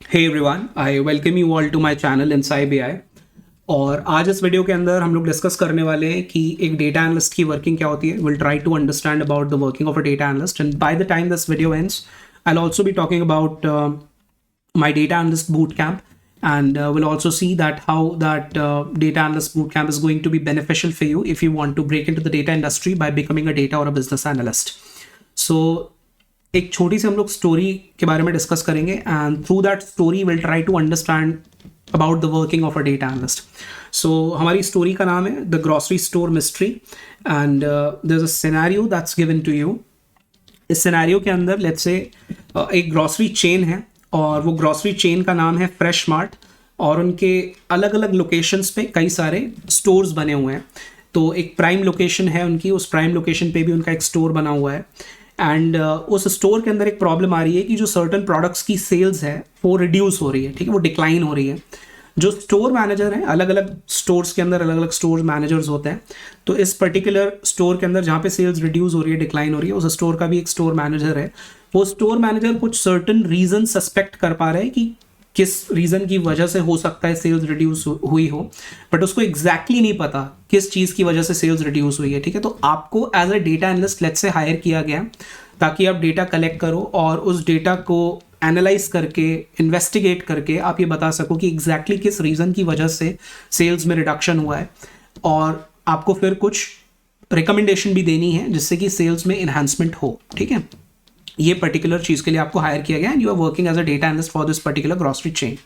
Hey everyone, I welcome you all to my channel inside BI। और आज इस video के अंदर हम लोग डिस्कस करने वाले हैं कि एक डेटा एनालिस्ट की वर्किंग क्या होती है। Will try to understand about the working of a data analyst, and by the time this video ends I will also be talking about my data analyst boot camp, and we'll also see that how that data analyst boot camp is going to be beneficial for you if you want to break into the data industry by becoming a data or a business analyst. So एक छोटी सी हम लोग story के बारे में discuss करेंगे, and through that story will try to understand about the working of a data analyst. So हमारी story का नाम है the grocery store mystery, and there is a scenario that's given to you. इस scenario के अंदर let's say एक grocery chain है, और वो ग्रॉसरी चेन का नाम है फ्रेश मार्ट, और उनके अलग अलग लोकेशंस पे कई सारे स्टोर्स बने हुए हैं। तो एक प्राइम लोकेशन है उनकी, उस प्राइम लोकेशन पे भी उनका एक स्टोर बना हुआ है, एंड उस स्टोर के अंदर एक प्रॉब्लम आ रही है कि जो सर्टन प्रोडक्ट्स की सेल्स है वो रिड्यूस हो रही है, ठीक है, वो डिक्लाइन हो रही है। जो स्टोर मैनेजर हैं, अलग अलग स्टोर्स के अंदर अलग अलग स्टोर मैनेजर्स होते हैं, तो इस पर्टिकुलर स्टोर के अंदर जहाँ पे सेल्स रिड्यूस हो रही है, डिक्लाइन हो रही है, उस स्टोर का भी एक स्टोर मैनेजर है। वो स्टोर मैनेजर कुछ सर्टन रीजन सस्पेक्ट कर पा रहे हैं कि किस रीज़न की वजह से हो सकता है सेल्स रिड्यूस हुई हो, बट उसको एग्जैक्टली नहीं पता किस चीज़ की वजह से सेल्स रिड्यूस हुई है, ठीक है। तो आपको as a data analyst let's say hire किया गया ताकि आप डेटा कलेक्ट करो और उस डेटा को एनालाइज करके, इन्वेस्टिगेट करके आप ये बता सको कि एग्जैक्टली किस रीज़न की वजह से सेल्स में रिडक्शन हुआ है, और आपको फिर कुछ रिकमेंडेशन भी देनी है जिससे कि सेल्स में इन्हांसमेंट हो, ठीक है। ये पर्टिकुलर चीज़ के लिए आपको हायर किया गया, and you are working as a data analyst for this particular grocery chain.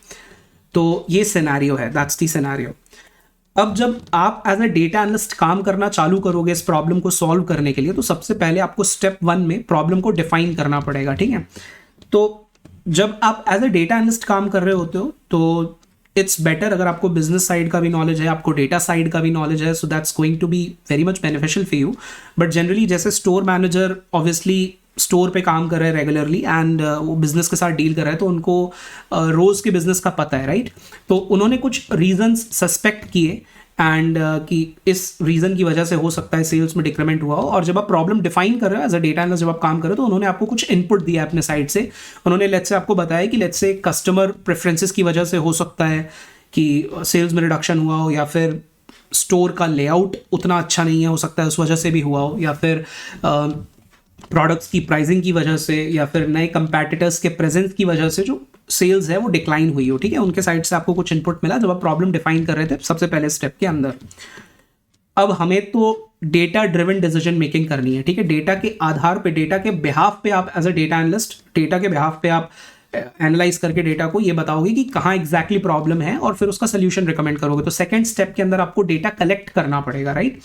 तो ये सिनेरियो है, दैट्स दी सिनेरियो। अब जब आप एज अ डेटा एनालिस्ट काम करना चालू करोगे इस प्रॉब्लम को सॉल्व करने के लिए, तो सबसे पहले आपको स्टेप 1 में प्रॉब्लम को डिफाइन करना पड़ेगा, ठीक है। तो जब आप एज अ डेटा एनालिस्ट काम कर रहे होते हो तो इट्स बेटर अगर आपको बिजनेस साइड का भी नॉलेज है, आपको डेटा साइड का भी नॉलेज है, so that's going to be very much beneficial for you. But generally जैसे स्टोर मैनेजर ऑब्वियसली स्टोर पे काम कर रहे हैं रेगुलरली, एंड वो बिजनेस के साथ डील कर रहे हैं, तो उनको रोज़ के बिजनेस का पता है, राइट। तो उन्होंने कुछ रीजंस सस्पेक्ट किए, एंड कि इस रीज़न की वजह से हो सकता है सेल्स में डिक्रीमेंट हुआ हो। और जब आप प्रॉब्लम डिफाइन कर रहे हो एज अ डेटा एनालिस्ट, जब आप काम कर रहे हो, तो उन्होंने आपको कुछ इनपुट दिया अपने साइड से। उन्होंने लेट्स से आपको बताया कि लेट्स से कस्टमर प्रेफरेंसेस की वजह से हो सकता है कि सेल्स में रिडक्शन हुआ हो, या फिर स्टोर का लेआउट उतना अच्छा नहीं है, हो सकता है उस वजह से भी हुआ हो, या फिर प्रोडक्ट्स की प्राइसिंग की वजह से, या फिर नए कंपैटिटर्स के प्रेजेंस की वजह से जो सेल्स है वो डिक्लाइन हुई हो, ठीक है। उनके साइड से आपको कुछ इनपुट मिला जब आप प्रॉब्लम डिफाइन कर रहे थे सबसे पहले स्टेप के अंदर। अब हमें तो डेटा ड्रिवन डिसीजन मेकिंग करनी है, ठीक है। डेटा के आधार पे, डेटा के बिहाफ पे आप as a data analyst, data के बिहाफ पे आप एनालाइज करके डेटा को ये बताओगे कि कहाँ एग्जैक्टली प्रॉब्लम है, और फिर उसका सोल्यूशन रिकमेंड करोगे। तो सेकंड स्टेप के अंदर आपको डेटा कलेक्ट करना पड़ेगा, राइट।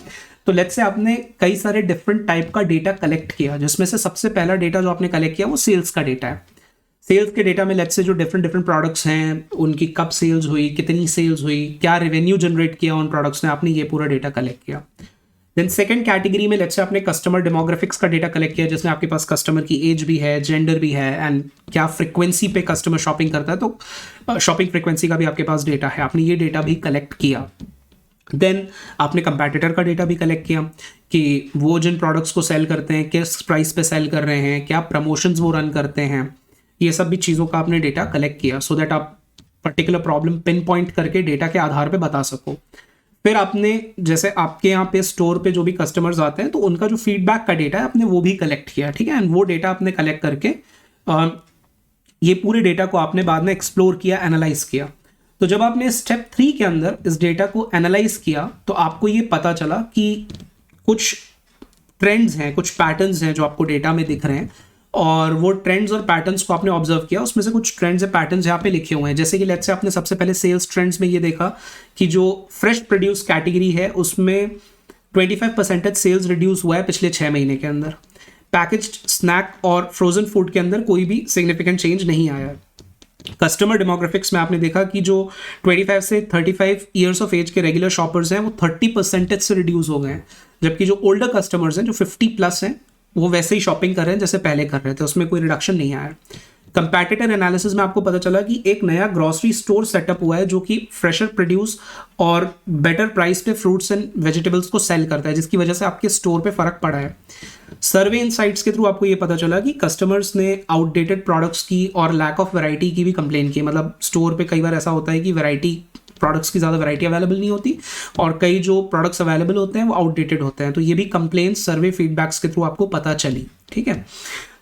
तो लेट्स से आपने कई सारे डिफरेंट टाइप का डेटा कलेक्ट किया, जिसमें से सबसे पहला डेटा जो आपने कलेक्ट किया वो सेल्स का डेटा है। सेल्स के डेटा में लेट्स से जो डिफरेंट प्रोडक्ट्स हैं उनकी कब सेल्स हुई, कितनी सेल्स हुई, क्या रेवेन्यू जनरेट किया उन प्रोडक्ट्स ने, आपने ये पूरा डेटा कलेक्ट किया। देन सेकंड कैटेगरी में लेट्स से आपने कस्टमर डेमोग्राफिक्स का डेटा कलेक्ट किया, जिसमें आपके पास कस्टमर की एज भी है, जेंडर भी है, एंड क्या फ्रिक्वेंसी पे कस्टमर शॉपिंग करता है, तो शॉपिंग फ्रिक्वेंसी का भी आपके पास डेटा है, आपने ये डेटा भी कलेक्ट किया। देन आपने कंपैटिटर का डेटा भी कलेक्ट किया कि वो जिन प्रोडक्ट्स को सेल करते हैं किस प्राइस पे सेल कर रहे हैं, क्या प्रमोशंस वो रन करते हैं, ये सब भी चीज़ों का आपने डेटा कलेक्ट किया, सो दैट आप पर्टिकुलर प्रॉब्लम पिन पॉइंट करके डेटा के आधार पे बता सको। फिर आपने जैसे आपके यहाँ पे स्टोर पे जो भी कस्टमर्स आते हैं तो उनका जो फीडबैक का डेटा है आपने वो भी कलेक्ट किया, ठीक है। एंड वो डेटा आपने कलेक्ट करके ये पूरे डेटा को आपने बाद में एक्सप्लोर किया, एनालाइज किया। तो जब आपने स्टेप 3 के अंदर इस डेटा को एनालाइज किया, तो आपको ये पता चला कि कुछ ट्रेंड्स हैं, कुछ पैटर्न्स हैं जो आपको डेटा में दिख रहे हैं, और वो ट्रेंड्स और पैटर्न्स को आपने ऑब्जर्व किया। उसमें से कुछ ट्रेंड्स और पैटर्न्स यहाँ पे लिखे हुए हैं, जैसे कि लेट्स से आपने सबसे पहले सेल्स ट्रेंड्स में ये देखा कि जो फ्रेश प्रोड्यूस कैटेगरी है उसमें 25% सेल्स रिड्यूस हुआ है पिछले 6 महीने के अंदर। पैकेज्ड स्नैक और फ्रोजन फूड के अंदर कोई भी सिग्निफिकेंट चेंज नहीं आया है। कस्टमर डेमोग्राफिक्स में आपने देखा कि जो 25 से 35 ईयर्स ऑफ एज के रेगुलर शॉपर्स हैं वो 30% से रिड्यूस हो गए हैं, जबकि जो ओल्डर कस्टमर्स हैं जो 50 प्लस हैं वो वैसे ही शॉपिंग कर रहे हैं जैसे पहले कर रहे थे, उसमें कोई रिडक्शन नहीं आया। कंपैटिटर एनालिसिस में आपको पता चला कि एक नया ग्रोसरी स्टोर सेटअप हुआ है जो कि फ्रेशर प्रोड्यूस और बेटर प्राइस पे फ्रूट्स एंड वेजिटेबल्स को सेल करता है, जिसकी वजह से आपके स्टोर पे फर्क पड़ा है। सर्वे इनसाइट्स के थ्रू आपको ये पता चला कि कस्टमर्स ने आउटडेटेड प्रोडक्ट्स की और लैक ऑफ वैरायटी की भी कंप्लेन की। मतलब स्टोर पे कई बार ऐसा होता है कि वैरायटी प्रोडक्ट्स की ज़्यादा वैरायटी अवेलेबल नहीं होती और कई जो प्रोडक्ट्स अवेलेबल होते हैं वो आउटडेटेड होते हैं। तो ये भी कंप्लेन सर्वे फीडबैक्स के थ्रू आपको पता चली। ठीक है,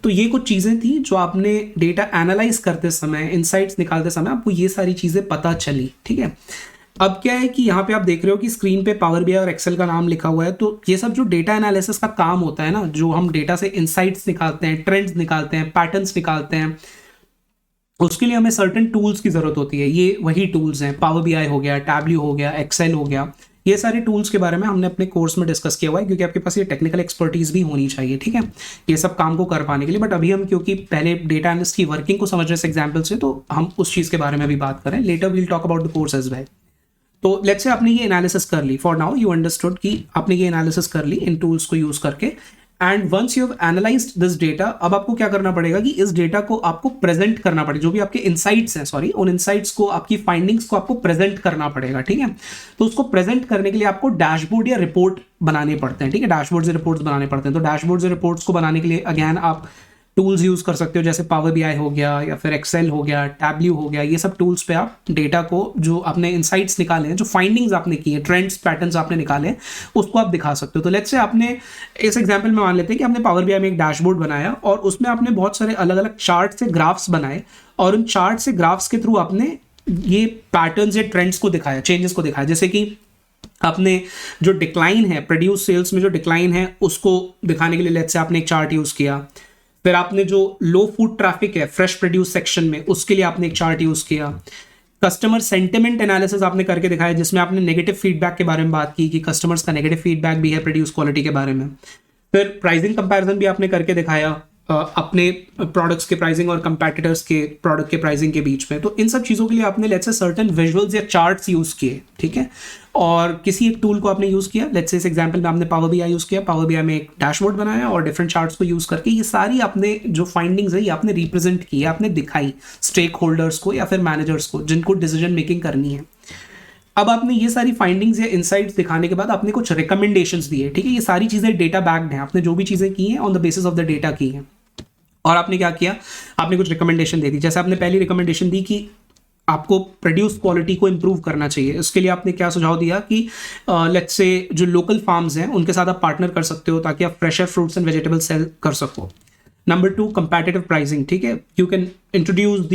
तो ये कुछ चीज़ें थी जो आपने डेटा एनालाइज करते समय, इनसाइट्स निकालते समय आपको ये सारी चीज़ें पता चली। ठीक है, अब क्या है कि यहाँ पे आप देख रहे हो कि स्क्रीन पे पावर बीआई और एक्सेल का नाम लिखा हुआ है। तो ये सब जो डेटा एनालिसिस का काम होता है ना, जो हम डेटा से इनसाइट्स निकालते हैं, ट्रेंड्स निकालते हैं, पैटर्न्स निकालते हैं, उसके लिए हमें सर्टेन टूल्स की ज़रूरत होती है। ये वही टूल्स हैं, पावर बीआई हो गया, टैब्ल्यू हो गया, एक्सेल हो गया। ये सारे टूल्स के बारे में हमने अपने कोर्स में डिस्कस किया हुआ है, क्योंकि आपके पास ये टेक्निकल एक्सपर्टीज भी होनी चाहिए। ठीक है, ये सब काम को कर पाने के लिए। बट अभी हम क्योंकि पहले डेटा एनालिस्ट की वर्किंग को समझ रहे हैं एग्जाम्पल से, तो हम उस चीज़ के बारे में भी बात करें। Later we'll talk about the course as well. तो लेट्स से आपने ये एनालिसिस कर ली, फॉर नाउ यू अंडरस्टूड कि आपने ये एनालिसिस कर ली इन टूल्स को यूज करके। And once you have analysed this data, अब आपको क्या करना पड़ेगा कि इस डेटा को आपको प्रेजेंट करना पड़ेगा। जो भी आपके इनसाइट्स हैं, सॉरी, उन इनसाइट्स को, आपकी फाइंडिंग्स को आपको प्रेजेंट करना पड़ेगा। ठीक है, तो उसको प्रेजेंट करने के लिए आपको डैशबोर्ड या रिपोर्ट बनाने पड़ते हैं। ठीक है, डैशबोर्ड से रिपोर्ट्स बनाने पड़ते हैं। तो डैशबोर्ड से रिपोर्ट्स को बनाने के लिए अगैन आप टूल्स यूज कर सकते हो, जैसे पावर बीआई हो गया या फिर एक्सेल हो गया, टैब्ल्यू हो गया। ये सब टूल्स पे आप डेटा को, जो आपने इनसाइट्स निकाले हैं, जो फाइंडिंग्स आपने की है, ट्रेंड्स, पैटर्न्स आपने निकाले हैं, उसको आप दिखा सकते हो। तो लेट्स से आपने इस एग्जांपल में मान लेते हैं कि आपने पावर बीआई में एक डैशबोर्ड बनाया और उसमें आपने बहुत सारे अलग अलग चार्ट से ग्राफ्स बनाए और उन चार्ट से ग्राफ्स के थ्रू आपने ये पैटर्न्स या ट्रेंड्स को दिखाया, चेंजेस को दिखाया। जैसे कि आपने जो डिक्लाइन है, प्रोड्यूस सेल्स में जो डिक्लाइन है, उसको दिखाने के लिए लेट्स से आपने एक चार्ट यूज किया। फिर आपने जो लो फूड ट्रैफिक है फ्रेश प्रोड्यूस सेक्शन में, उसके लिए आपने एक चार्ट यूज किया। कस्टमर सेंटिमेंट एनालिसिस आपने करके दिखाया, जिसमें आपने नेगेटिव फीडबैक के बारे में बात की कि कस्टमर्स का नेगेटिव फीडबैक भी है प्रोड्यूस क्वालिटी के बारे में। फिर प्राइसिंग कंपैरिजन भी आपने करके दिखाया अपने प्रोडक्ट्स के प्राइसिंग और कंपैटिटर्स के प्रोडक्ट के प्राइसिंग के बीच में। तो इन सब चीज़ों के लिए आपने लेट्स से सर्टेन विजुअल्स या चार्ट्स यूज़ किए। ठीक है, और किसी एक टूल को आपने यूज़ किया। लेट्स से इस एग्जांपल में आपने पावर बीआई यूज़ किया, पावर बीआई में एक डैशबोर्ड बनाया और डिफरेंट चार्ट्स को यूज़ करके ये सारी आपने जो फाइंडिंग्स है ये आपने रिप्रेजेंट की, आपने दिखाई स्टेक होल्डर्स को या फिर मैनेजर्स को, जिनको डिसीजन मेकिंग करनी है। अब आपने ये सारी फाइंडिंग्स या इनसाइट्स दिखाने के बाद आपने कुछ रिकमेंडेशंस दिए। ठीक है, ये सारी चीज़ें डेटा बैक्ड हैं, आपने जो भी चीज़ें की हैं on the basis of the data की हैं। और आपने क्या किया, आपने कुछ रिकमेंडेशन दे दी। जैसे आपने पहली रिकमेंडेशन दी कि आपको प्रोड्यूस क्वालिटी को इंप्रूव करना चाहिए। उसके लिए आपने क्या सुझाव दिया कि लेट्स से जो लोकल फार्म्स हैं उनके साथ आप पार्टनर कर सकते हो ताकि आप fresher fruits and vegetable sell कर सको। Number 2, competitive pricing. ठीक है, you can introduce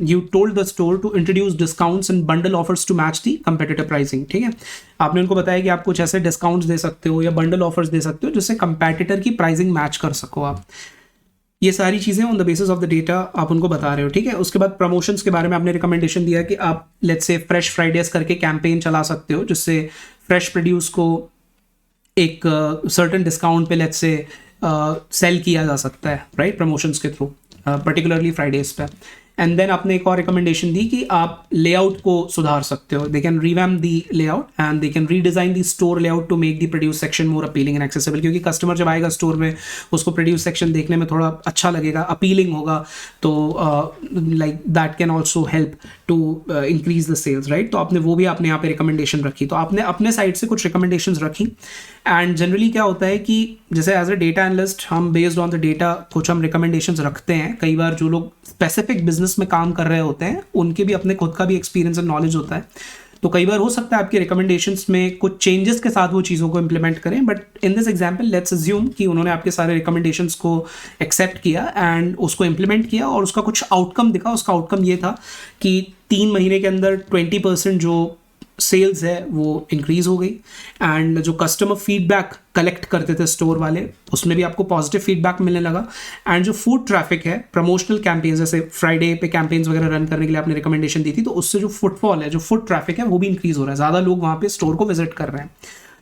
you told the store to introduce discounts and bundle offers to match the competitive pricing. ठीक है, आपने उनको बताया कि आप कुछ ऐसे डिस्काउंट्स दे सकते हो या बंडल ऑफर्स दे सकते हो जिससे कंपैटिटर की प्राइसिंग मैच कर सको आप। ये सारी चीज़ें on the basis of the data आप उनको बता रहे हो। ठीक है, उसके बाद प्रमोशंस के बारे में आपने रिकमेंडेशन दिया कि आप लेट्स से फ्रेश फ्राइडेज करके कैंपेन चला सकते हो, जिससे फ्रेश प्रोड्यूस को एक सर्टेन डिस्काउंट पे लेट्स से सेल किया जा सकता है, राइट, प्रमोशंस के थ्रू, पर्टिकुलरली फ्राइडेज पे। एंड देन आपने एक और रिकमेंडेशन दी कि आप लेआउट को सुधार सकते हो। They can revamp the layout and they can redesign the store layout to make the produce section more appealing and accessible. क्योंकि कस्टमर जब आएगा स्टोर में, उसको प्रोड्यूस सेक्शन देखने में थोड़ा अच्छा लगेगा, अपीलिंग होगा, तो like that can also help to increase the sales, right. तो आपने वो भी आपने यहाँ पे रिकमेंडेशन रखी। तो आपने अपने साइड से कुछ रिकमेंडेशन रखी। एंड जनरली क्या होता है कि जैसे एज अ डेटा एनालिस्ट हम बेस्ड ऑन द डेटा कुछ हम रिकमेंडेशंस रखते हैं। कई बार जो लोग स्पेसिफिक बिजनेस में काम कर रहे होते हैं उनके भी अपने खुद का भी एक्सपीरियंस एंड नॉलेज होता है। तो कई बार हो सकता है आपके रिकमेंडेशंस में कुछ चेंजेस के साथ वो चीज़ों को इंप्लीमेंट करें। But in this example let's assume कि उन्होंने आपके सारे रिकमेंडेशंस को एक्सेप्ट किया एंड उसको इंप्लीमेंट किया और उसका कुछ आउटकम दिखा। उसका आउटकम ये था कि 3 महीने के अंदर 20% जो सेल्स है वो इंक्रीज हो गई। एंड जो कस्टमर फीडबैक कलेक्ट करते थे स्टोर वाले, उसमें भी आपको पॉजिटिव फीडबैक मिलने लगा। एंड जो फूड ट्रैफिक है, प्रमोशनल कैंपेन्स जैसे फ्राइडे पे कैंपेन्स वगैरह रन करने के लिए आपने रिकमेंडेशन दी थी, तो उससे जो फुटफॉल है, जो फूड ट्रैफिक है, वो भी इंक्रीज हो रहा है, ज़्यादा लोग वहाँ पे स्टोर को विजिट कर रहे हैं।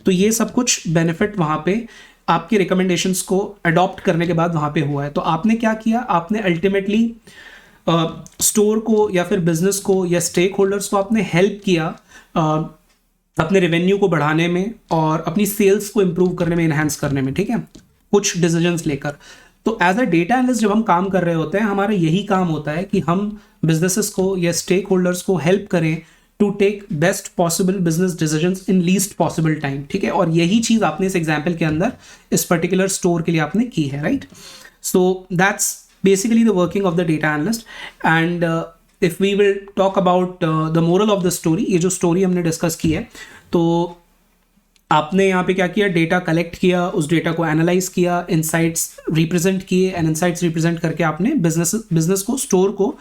तो ये सब कुछ बेनिफिट वहाँ पे आपके रिकमेंडेशंस को अडॉप्ट करने के बाद वहाँ पे हुआ है। तो आपने क्या किया, आपने अल्टीमेटली स्टोर को या फिर बिजनेस को या स्टेक होल्डर्स को आपने हेल्प किया अपने रेवेन्यू को बढ़ाने में और अपनी सेल्स को इंप्रूव करने में, एनहांस करने में। ठीक है, कुछ डिसीजंस लेकर। तो एज अ डेटा एनालिस्ट जब हम काम कर रहे होते हैं, हमारा यही काम होता है कि हम बिजनेसेस को या स्टेक होल्डर्स को हेल्प करें to take best possible business decisions in least possible time, ठीक है। और यही चीज आपने इस एग्जाम्पल के अंदर इस पर्टिकुलर स्टोर के लिए आपने की है, right. So that's basically the working of the data analyst. And if we will talk about the moral of the story, ये जो story हमने discuss की है, तो आपने यहाँ पे क्या किया, डेटा कलेक्ट किया, उस डेटा को एनालाइज किया, इनसाइट्स रिप्रेजेंट किए, एंड इनसाइट्स रिप्रेजेंट करके आपने बिजनेस को, स्टोर को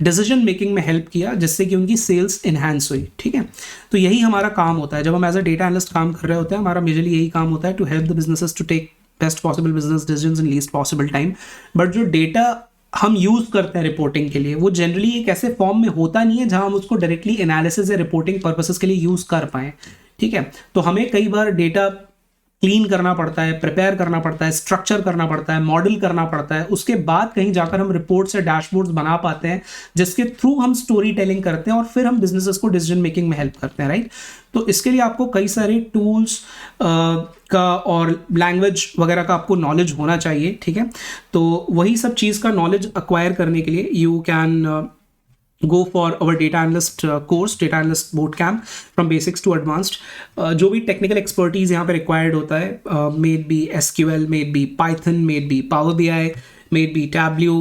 डिसीजन मेकिंग में हेल्प किया, जिससे कि उनकी सेल्स इन्हांस हुई, ठीक है। तो यही हमारा काम होता है जब हम एज अ डेटा एनालिस्ट काम कर रहे होते हैं। हमारा मेजरली यही काम होता है to help the businesses to take best possible business decisions in least possible time. But जो डेटा हम यूज करते हैं रिपोर्टिंग के लिए, वो जनरली एक ऐसे फॉर्म में होता नहीं है जहां हम उसको डायरेक्टली एनालिसिस या रिपोर्टिंग पर्पसेस के लिए यूज कर पाएं, ठीक है। तो हमें कई बार डेटा क्लीन करना पड़ता है, प्रिपेयर करना पड़ता है, स्ट्रक्चर करना पड़ता है, मॉडल करना पड़ता है, उसके बाद कहीं जाकर हम रिपोर्ट्स या डैशबोर्ड्स बना पाते हैं, जिसके थ्रू हम स्टोरी टेलिंग करते हैं और फिर हम बिजनेसेस को डिसीजन मेकिंग में हेल्प करते हैं, राइट। तो इसके लिए आपको कई सारे टूल्स का और लैंग्वेज वगैरह का आपको नॉलेज होना चाहिए, ठीक है। तो वही सब चीज़ का नॉलेज अक्वायर करने के लिए you can go for our data analyst course, data analyst bootcamp from basics to advanced. जो भी technical expertise यहाँ पे required होता है, may it be SQL, may it be Python, may it be Power BI, may it be Tableau,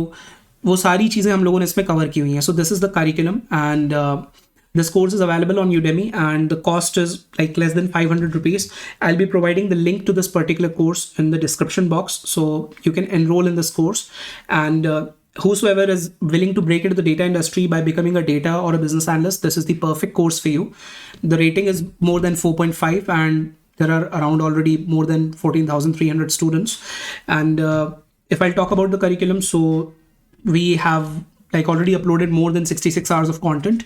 वो सारी चीज़ें हम लोगों ने इसमें cover की हुई हैं. So this is the curriculum, and this course is available on Udemy, and the cost is like less than 500 rupees. I'll be providing the link to this particular course in the description box, so you can enroll in this course. And whosoever is willing to break into the data industry by becoming a data or a business analyst, this is the perfect course for you. The rating is more than 4.5, and there are around already more than 14,300 students. And if I'll talk about the curriculum, so we have like already uploaded more than 66 hours of content.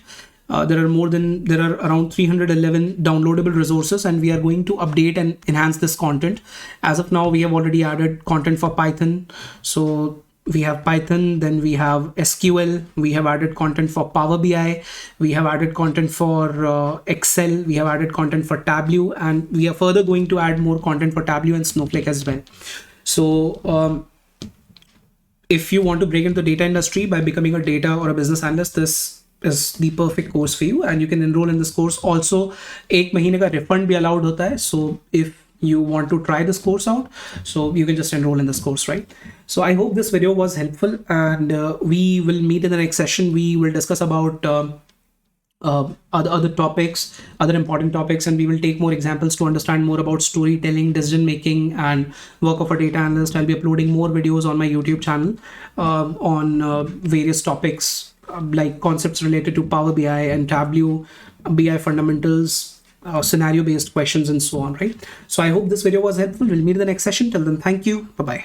There are around 311 downloadable resources, and we are going to update and enhance this content. As of now, we have already added content for Python. So we have Python, then we have SQL, we have added content for Power BI, we have added content for Excel, we have added content for Tableau, and we are further going to add more content for Tableau and Snowflake as well. So if you want to break into the data industry by becoming a data or a business analyst, this is the perfect course for you, and you can enroll in this course. Also, 1 महीने का refund भी allowed होता है. So if you want to try this course out, so you can just enroll in this course, right? So I hope this video was helpful, and we will meet in the next session. We will discuss about other topics, other important topics, and we will take more examples to understand more about storytelling, decision making, and work of a data analyst. I'll be uploading more videos on my YouTube channel on various topics like concepts related to Power BI and Tableau, BI fundamentals, scenario based questions, and so on, right? So I hope this video was helpful. We'll meet in the next session. Till then, thank you. Bye bye.